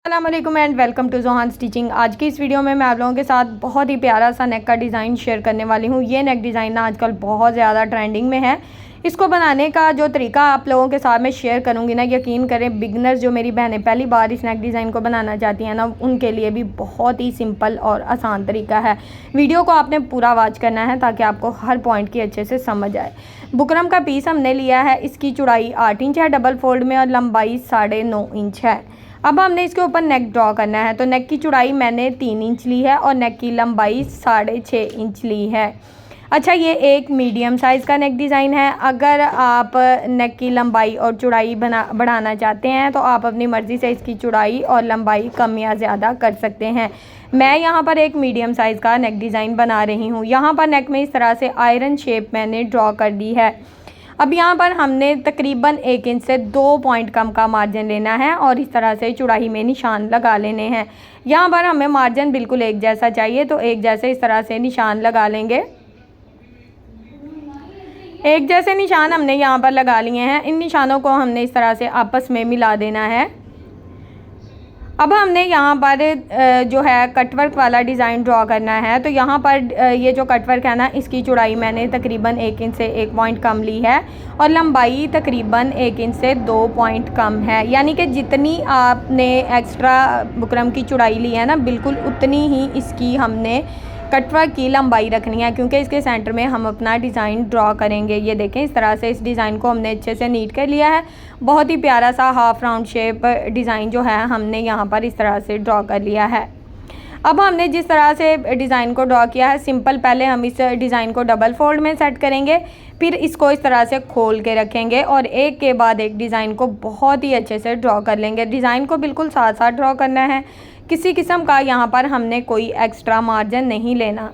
अस्सलामुअलैकुम and welcome to Johan stitching. आज की इस वीडियो में मैं आप लोगों के साथ बहुत ही प्यारा सा नेक का डिज़ाइन शेयर करने वाली हूँ। ये नेक डिज़ाइन ना आजकल बहुत ज़्यादा ट्रेंडिंग में है। इसको बनाने का जो तरीका आप लोगों के साथ मैं शेयर करूँगी ना, यकीन करें बिगनर्स जो मेरी बहनें पहली बार इस नेक डिज़ाइन को बनाना चाहती हैं ना, उनके लिए भी बहुत ही सिंपल और आसान तरीका है। वीडियो को आपने पूरा वॉच करना है ताकि आपको हर पॉइंट की अच्छे से समझ आए। बुकरम का पीस हमने लिया है, इसकी चौड़ाई 8 इंच है डबल फोल्ड में और लंबाई 9.5 इंच है। अब हमने इसके ऊपर नेक ड्रॉ करना है, तो नेक की चौड़ाई मैंने 3 इंच ली है और नेक की लंबाई 6.5 इंच ली है। अच्छा, ये एक मीडियम साइज़ का नेक डिज़ाइन है। अगर आप नेक की लंबाई और चौड़ाई बढ़ाना चाहते हैं तो आप अपनी मर्ज़ी से इसकी चौड़ाई और लंबाई कम या ज़्यादा कर सकते हैं। मैं यहाँ पर एक मीडियम साइज़ का नेक डिज़ाइन बना रही हूँ। यहाँ पर नेक में इस तरह से आयरन शेप मैंने ड्रॉ कर दी है। अब यहाँ पर हमने तकरीबन 1 इंच से 2 पॉइंट कम का मार्जिन लेना है और इस तरह से चौड़ाई में निशान लगा लेने हैं। यहाँ पर हमें मार्जिन बिल्कुल एक जैसा चाहिए, तो एक जैसे इस तरह से निशान लगा लेंगे। एक जैसे निशान हमने यहाँ पर लगा लिए हैं। इन निशानों को हमने इस तरह से आपस में मिला देना है। अब हमने यहाँ पर जो है कटवर्क वाला डिज़ाइन ड्रॉ करना है, तो यहाँ पर ये जो कटवर्क है ना, इसकी चौड़ाई मैंने तकरीबन 1 इंच से 1 पॉइंट कम ली है और लंबाई तकरीबन 1 इंच से 2 पॉइंट कम है। यानी कि जितनी आपने एक्स्ट्रा बुकरम की चौड़ाई ली है ना, बिल्कुल उतनी ही इसकी हमने कटवर्क की लंबाई रखनी है, क्योंकि इसके सेंटर में हम अपना डिज़ाइन ड्रॉ करेंगे। ये देखें, इस तरह से इस डिज़ाइन को हमने अच्छे से नीट कर लिया है। बहुत ही प्यारा सा हाफ राउंड शेप डिज़ाइन जो है हमने यहाँ पर इस तरह से ड्रॉ कर लिया है। अब हमने जिस तरह से डिज़ाइन को ड्रॉ किया है, सिंपल पहले हम इस डिज़ाइन को डबल फोल्ड में सेट करेंगे, फिर इसको इस तरह से खोल के रखेंगे और एक के बाद एक डिज़ाइन को बहुत ही अच्छे से ड्रॉ कर लेंगे। डिज़ाइन को बिल्कुल साथ साथ ड्रॉ करना है, किसी किस्म का यहाँ पर हमने कोई एक्स्ट्रा मार्जिन नहीं लेना।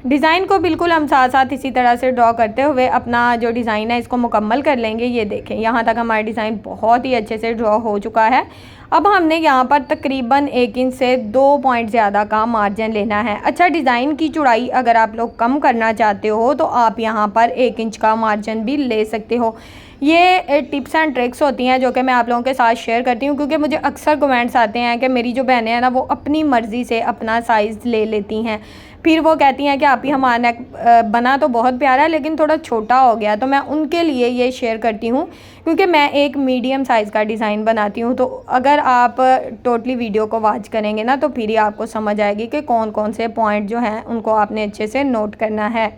डिज़ाइन को बिल्कुल हम साथ साथ इसी तरह से ड्रॉ करते हुए अपना जो डिज़ाइन है इसको मुकम्मल कर लेंगे। ये देखें, यहाँ तक हमारा डिज़ाइन बहुत ही अच्छे से ड्रॉ हो चुका है। अब हमने यहाँ पर तकरीबन 1 इंच से 2 पॉइंट ज़्यादा का मार्जिन लेना है। अच्छा, डिज़ाइन की चौड़ाई अगर आप लोग कम करना चाहते हो तो आप यहाँ पर 1 इंच का मार्जिन भी ले सकते हो। ये टिप्स एंड ट्रिक्स होती हैं जो कि मैं आप लोगों के साथ शेयर करती हूँ, क्योंकि मुझे अक्सर कमेंट्स आते हैं कि मेरी जो बहनें हैं ना, वो अपनी मर्ज़ी से अपना साइज़ ले लेती हैं। फिर वो कहती हैं कि आप ही हमारा नेक बना तो बहुत प्यारा है लेकिन थोड़ा छोटा हो गया। तो मैं उनके लिए ये शेयर करती हूँ, क्योंकि मैं एक मीडियम साइज़ का डिज़ाइन बनाती हूँ। तो अगर आप टोटली वीडियो को वॉच करेंगे ना, तो फिर ही आपको समझ आएगी कि कौन कौन से पॉइंट जो हैं उनको आपने अच्छे से नोट करना है।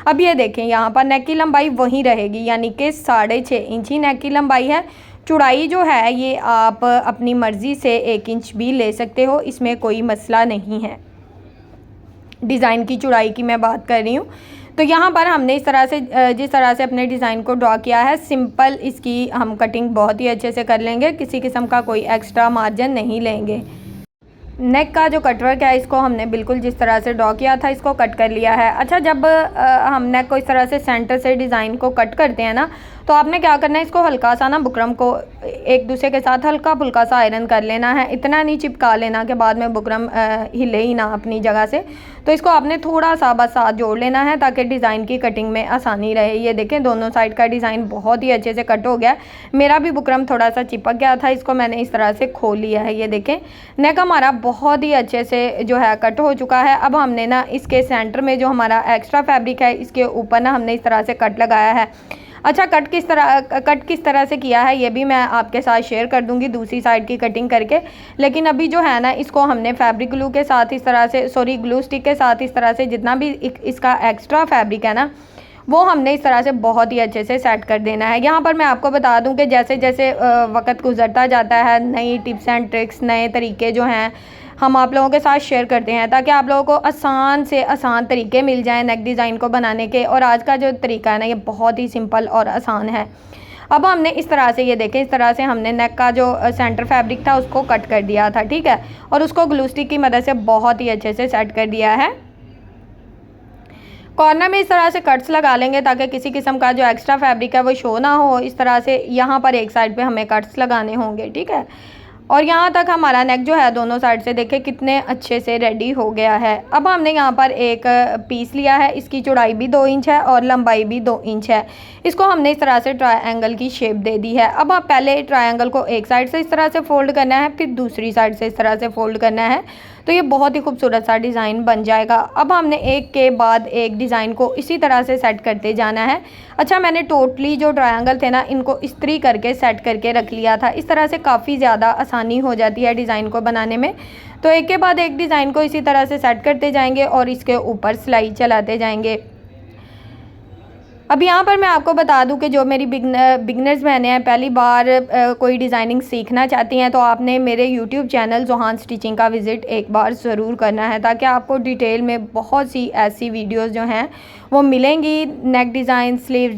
अब ये देखें, यहाँ पर नेक की लंबाई वही रहेगी, यानी कि 6.5 इंच ही नेक की लंबाई है। चौड़ाई जो है ये आप अपनी मर्ज़ी से 1 इंच भी ले सकते हो, इसमें कोई मसला नहीं है। डिज़ाइन की चौड़ाई की मैं बात कर रही हूँ। तो यहाँ पर हमने इस तरह से जिस तरह से अपने डिज़ाइन को ड्रॉ किया है, सिंपल इसकी हम कटिंग बहुत ही अच्छे से कर लेंगे, किसी किस्म का कोई एक्स्ट्रा मार्जिन नहीं लेंगे। नेक का जो कटवर्क है इसको हमने बिल्कुल जिस तरह से ड्रॉ किया था इसको कट कर लिया है। अच्छा, जब हम नेक को इस तरह से सेंटर से डिज़ाइन को कट करते हैं ना, तो आपने क्या करना है, इसको हल्का सा ना बुकरम को एक दूसरे के साथ हल्का फुल्का सा आयरन कर लेना है। इतना नहीं चिपका लेना कि बाद में बुकरम हिले ही ना अपनी जगह से। तो इसको आपने थोड़ा सा बस साथ जोड़ लेना है ताकि डिज़ाइन की कटिंग में आसानी रहे। ये देखें, दोनों साइड का डिज़ाइन बहुत ही अच्छे से कट हो गया। मेरा भी बुकरम थोड़ा सा चिपक गया था, इसको मैंने इस तरह से खोल लिया है। ये देखें, नेक हमारा बहुत ही अच्छे से जो है कट हो चुका है। अब हमने ना इसके सेंटर में जो हमारा एक्स्ट्रा फैब्रिक है इसके ऊपर ना हमने इस तरह से कट लगाया है। अच्छा, कट किस तरह से किया है ये भी मैं आपके साथ शेयर कर दूंगी दूसरी साइड की कटिंग करके। लेकिन अभी जो है ना, इसको हमने फैब्रिक ग्लू के साथ इस तरह से ग्लू स्टिक के साथ इस तरह से जितना भी इसका एक्स्ट्रा फैब्रिक है ना, वो हमने इस तरह से बहुत ही अच्छे से सेट कर देना है। यहाँ पर मैं आपको बता दूं कि जैसे जैसे वक्त गुजरता जाता है, नई टिप्स एंड ट्रिक्स, नए तरीके जो हैं हम आप लोगों के साथ शेयर करते हैं, ताकि आप लोगों को आसान से आसान तरीके मिल जाएं नेक डिज़ाइन को बनाने के। और आज का जो तरीका है ना, ये बहुत ही सिंपल और आसान है। अब हमने इस तरह से, ये देखें, इस तरह से हमने नेक का जो सेंटर फैब्रिक था उसको कट कर दिया था, ठीक है, और उसको ग्लू स्टिक की मदद से बहुत ही अच्छे से सेट कर दिया है। कॉर्नर में इस तरह से कट्स लगा लेंगे ताकि किसी किस्म का जो एक्स्ट्रा फैब्रिक है वो शो ना हो। इस तरह से यहाँ पर एक साइड पे हमें कट्स लगाने होंगे, ठीक है। और यहाँ तक हमारा नेक जो है दोनों साइड से देखें कितने अच्छे से रेडी हो गया है। अब हमने यहाँ पर एक पीस लिया है, इसकी चौड़ाई भी 2 इंच है और लंबाई भी 2 इंच है। इसको हमने इस तरह से ट्रायंगल की शेप दे दी है। अब आप पहले ट्रायंगल को एक साइड से इस तरह से फोल्ड करना है, फिर दूसरी साइड से इस तरह से फोल्ड करना है, तो ये बहुत ही खूबसूरत सा डिज़ाइन बन जाएगा। अब हमने एक के बाद एक डिज़ाइन को इसी तरह से सेट करते जाना है। अच्छा, मैंने टोटली जो ट्रायंगल थे ना इनको इस्त्री करके सेट करके रख लिया था। इस तरह से काफ़ी ज़्यादा आसानी हो जाती है डिज़ाइन को बनाने में। तो एक के बाद एक डिज़ाइन को इसी तरह से सेट करते जाएंगे और इसके ऊपर सिलाई चलाते जाएंगे। अब यहाँ पर मैं आपको बता दूं कि जो मेरी बिगनर्स बहनें हैं, पहली बार कोई डिज़ाइनिंग सीखना चाहती हैं, तो आपने मेरे यूट्यूब चैनल जोहान स्टिचिंग का विज़िट एक बार ज़रूर करना है, ताकि आपको डिटेल में बहुत सी ऐसी वीडियोस जो हैं वो मिलेंगी। नेक design, sleeves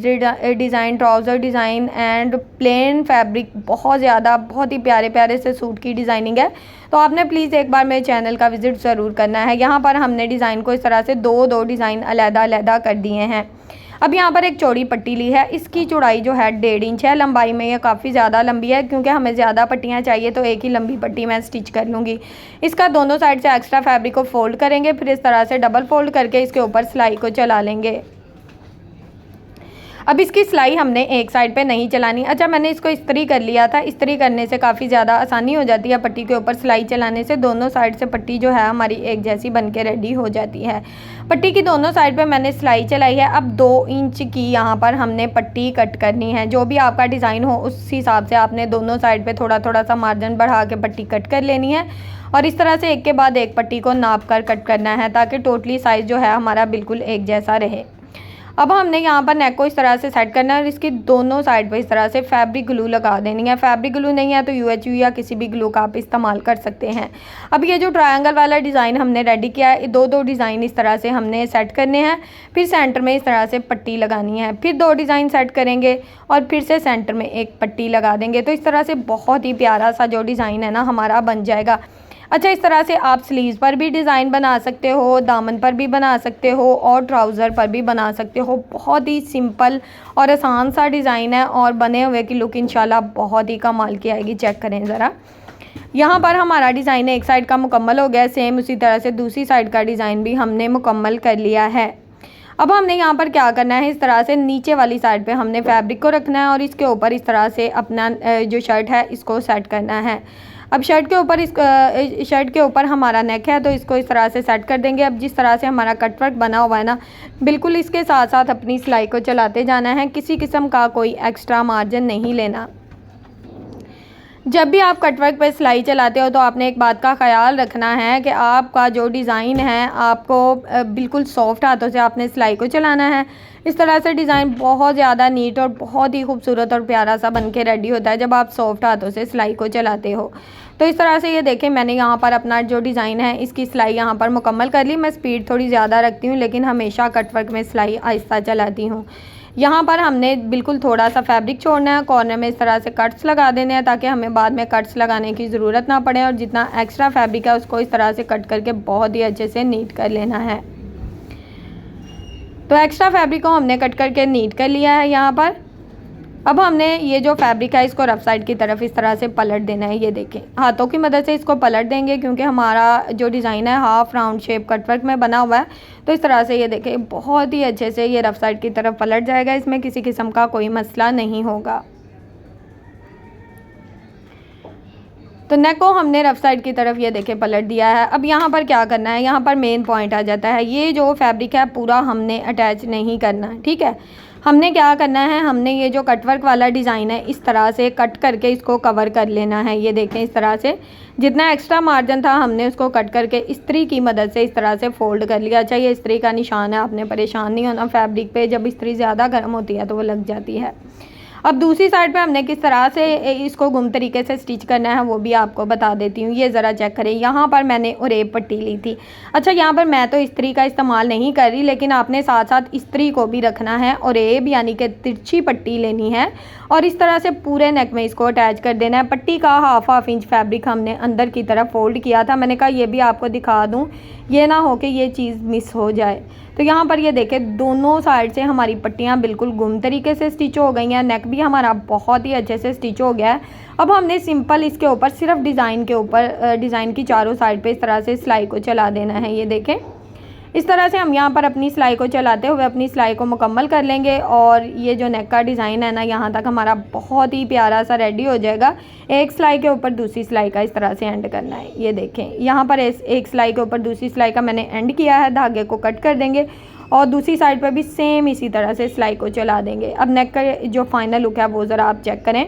design, trouser design and plane fabric, बहुत ज़्यादा बहुत ही प्यारे प्यारे से सूट की डिज़ाइनिंग है। तो आपने प्लीज़ एक बार मेरे चैनल का विज़िट ज़रूर करना है। यहाँ पर हमने डिज़ाइन को इस तरह से दो डिज़ाइन अलग-अलग कर दिए हैं। अब यहाँ पर एक चौड़ी पट्टी ली है, इसकी चौड़ाई जो है 1.5 इंच है। लंबाई में ये काफ़ी ज़्यादा लंबी है, क्योंकि हमें ज़्यादा पट्टियाँ चाहिए तो एक ही लंबी पट्टी मैं स्टिच कर लूँगी। इसका दोनों साइड से एक्स्ट्रा फैब्रिक को फोल्ड करेंगे, फिर इस तरह से डबल फोल्ड करके इसके ऊपर सिलाई को चला लेंगे। अब इसकी सिलाई हमने एक साइड पे नहीं चलानी। अच्छा, मैंने इसको इस्त्री कर लिया था। इस्त्री करने से काफ़ी ज़्यादा आसानी हो जाती है। पट्टी के ऊपर सिलाई चलाने से दोनों साइड से पट्टी जो है हमारी एक जैसी बन के रेडी हो जाती है। पट्टी की दोनों साइड पे मैंने सिलाई चलाई है। अब 2 इंच की यहाँ पर हमने पट्टी कट करनी है। जो भी आपका डिज़ाइन हो उस हिसाब से आपने दोनों साइड पर थोड़ा थोड़ा सा मार्जिन बढ़ा के पट्टी कट कर लेनी है, और इस तरह से एक के बाद एक पट्टी को नाप कर कट करना है, ताकि टोटली साइज़ जो है हमारा बिल्कुल एक जैसा रहे। अब हमने यहाँ पर नेक को इस तरह से सेट करना है और इसकी दोनों साइड पर इस तरह से फैब्रिक ग्लू लगा देनी है। फैब्रिक ग्लू नहीं है तो UHU या किसी भी ग्लू का आप इस्तेमाल कर सकते हैं। अब ये जो ट्रायंगल वाला डिज़ाइन हमने रेडी किया है, दो डिज़ाइन इस तरह से हमने सेट करने हैं। फिर सेंटर में इस तरह से पट्टी लगानी है, फिर 2 डिज़ाइन सेट करेंगे और फिर से सेंटर में एक पट्टी लगा देंगे। तो इस तरह से बहुत ही प्यारा सा जो डिज़ाइन है ना हमारा बन जाएगा। अच्छा, इस तरह से आप स्लीव्स पर भी डिज़ाइन बना सकते हो, दामन पर भी बना सकते हो और ट्राउज़र पर भी बना सकते हो। बहुत ही सिंपल और आसान सा डिज़ाइन है और बने हुए की लुक इंशाल्लाह बहुत ही कमाल की आएगी। चेक करें ज़रा, यहाँ पर हमारा डिज़ाइन एक साइड का मुकम्मल हो गया। सेम उसी तरह से दूसरी साइड का डिज़ाइन भी हमने मुकम्मल कर लिया है। अब हमने यहाँ पर क्या करना है, इस तरह से नीचे वाली साइड पे हमने फैब्रिक को रखना है और इसके ऊपर इस तरह से अपना जो शर्ट है इसको सेट करना है। अब शर्ट के ऊपर हमारा नेक है तो इसको इस तरह से सेट कर देंगे। अब जिस तरह से हमारा कटवर्क बना हुआ है ना, बिल्कुल इसके साथ साथ अपनी सिलाई को चलाते जाना है। किसी किस्म का कोई एक्स्ट्रा मार्जिन नहीं लेना। जब भी आप कटवर्क पे सिलाई चलाते हो तो आपने एक बात का ख्याल रखना है कि आपका जो डिज़ाइन है आपको बिल्कुल सॉफ्ट हाथों से आपने सिलाई को चलाना है। इस तरह से डिज़ाइन बहुत ज़्यादा नीट और बहुत ही खूबसूरत और प्यारा सा बन के रेडी होता है जब आप सॉफ्ट हाथों से सिलाई को चलाते हो। तो इस तरह से ये देखें, मैंने यहाँ पर अपना जो डिज़ाइन है इसकी सिलाई यहाँ पर मुकम्मल कर ली। मैं स्पीड थोड़ी ज़्यादा रखती हूँ, लेकिन हमेशा कटवर्क में सिलाई आहिस्ता चलाती हूँ। यहाँ पर हमने बिल्कुल थोड़ा सा फैब्रिक छोड़ना है, कॉर्नर में इस तरह से कट्स लगा देने हैं ताकि हमें बाद में कट्स लगाने की ज़रूरत ना पड़े, और जितना एक्स्ट्रा फैब्रिक है उसको इस तरह से कट करके बहुत ही अच्छे से नीट कर लेना है। तो एक्स्ट्रा फैब्रिक को हमने कट करके नीट कर लिया है यहाँ पर। अब हमने ये जो फैब्रिक है इसको रफ साइड की तरफ इस तरह से पलट देना है। ये देखें, हाथों की मदद से इसको पलट देंगे क्योंकि हमारा जो डिज़ाइन है हाफ राउंड शेप कटवर्क में बना हुआ है। तो इस तरह से ये देखें बहुत ही अच्छे से ये रफ साइड की तरफ पलट जाएगा। इसमें किसी किस्म का कोई मसला नहीं होगा। तो नेक को हमने रफ साइड की तरफ ये देखें पलट दिया है। अब यहाँ पर क्या करना है, यहाँ पर मेन पॉइंट आ जाता है। ये जो फैब्रिक है पूरा हमने अटैच नहीं करना, ठीक है। हमने क्या करना है, हमने ये जो कटवर्क वाला डिज़ाइन है इस तरह से कट करके इसको कवर कर लेना है। ये देखें इस तरह से जितना एक्स्ट्रा मार्जिन था हमने उसको कट करके इस्त्री की मदद से इस तरह से फोल्ड कर लिया। अच्छा, ये इस्त्री का निशान है, आपने परेशान नहीं होना। फैब्रिक पे जब इस्त्री ज़्यादा गर्म होती है तो वो लग जाती है। अब दूसरी साइड पे हमने किस तरह से इसको गुम तरीके से स्टिच करना है वो भी आपको बता देती हूँ। ये ज़रा चेक करें, यहाँ पर मैंने उरेब पट्टी ली थी। अच्छा, यहाँ पर मैं तो इस्त्री का इस्तेमाल नहीं कर रही, लेकिन आपने साथ साथ इस्त्री को भी रखना है। उरेब यानी कि तिरछी पट्टी लेनी है और इस तरह से पूरे नेक में इसको अटैच कर देना है। पट्टी का हाफ इंच फैब्रिक हमने अंदर की तरफ फोल्ड किया था। मैंने कहा ये भी आपको दिखा दूं, ये ना हो कि ये चीज़ मिस हो जाए। तो यहाँ पर ये देखें दोनों साइड से हमारी पट्टियाँ बिल्कुल गुम तरीके से स्टिच हो गई हैं। नेक भी हमारा बहुत ही अच्छे से स्टिच हो गया है। अब हमने सिंपल इसके ऊपर सिर्फ डिज़ाइन के ऊपर डिज़ाइन की चारों साइड पे इस तरह से सिलाई को चला देना है। ये देखें इस तरह से हम यहाँ पर अपनी सिलाई को चलाते हुए अपनी सिलाई को मुकम्मल कर लेंगे और ये जो नेक का डिज़ाइन है ना, यहाँ तक हमारा बहुत ही प्यारा सा रेडी हो जाएगा। एक सिलाई के ऊपर दूसरी सिलाई का इस तरह से एंड करना है। ये देखें यहाँ पर एक सिलाई के ऊपर दूसरी सिलाई का मैंने एंड किया है। धागे को कट कर देंगे और दूसरी साइड पर भी सेम इसी तरह से सिलाई को चला देंगे। अब नेक का जो फाइनल लुक है वो ज़रा आप चेक करें।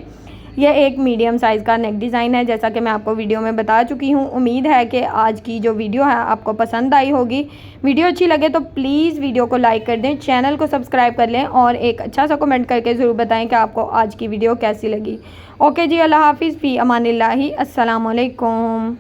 यह एक मीडियम साइज़ का नेक डिज़ाइन है, जैसा कि मैं आपको वीडियो में बता चुकी हूँ। उम्मीद है कि आज की जो वीडियो है आपको पसंद आई होगी। वीडियो अच्छी लगे तो प्लीज़ वीडियो को लाइक कर दें, चैनल को सब्सक्राइब कर लें और एक अच्छा सा कमेंट करके ज़रूर बताएं कि आपको आज की वीडियो कैसी लगी। ओके जी, अल्लाह हाफिज़, फ़ी अमानिल्लाहि, अस्सलाम वालेकुम।